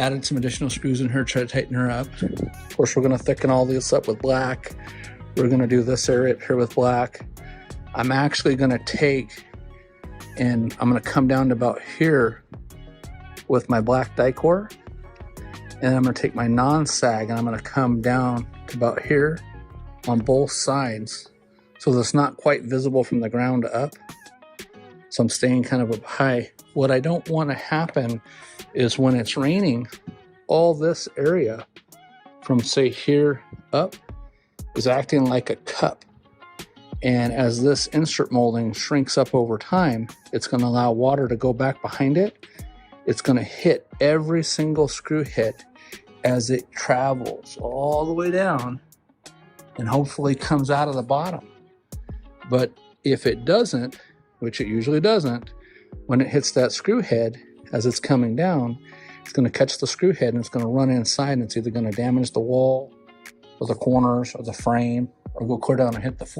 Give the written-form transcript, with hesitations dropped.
added some additional screws in her, try to tighten her up. Of course, we're gonna thicken all this up with black. We're gonna do this area here with black. I'm actually gonna take and I'm gonna come down to about here with my black Dicor. And I'm gonna take my non-sag and I'm gonna come down to about here on both sides. So that's not quite visible from the ground up. So I'm staying kind of up high. What I don't want to happen is when it's raining, all this area from say here up is acting like a cup. And as this insert molding shrinks up over time, it's going to allow water to go back behind it. It's going to hit every single screw head as it travels all the way down and hopefully comes out of the bottom. But if it doesn't, which it usually doesn't, when it hits that screw head as it's coming down, it's going to catch the screw head and it's going to run inside, and it's either going to damage the wall or the corners or the frame or go clear down and hit the floor.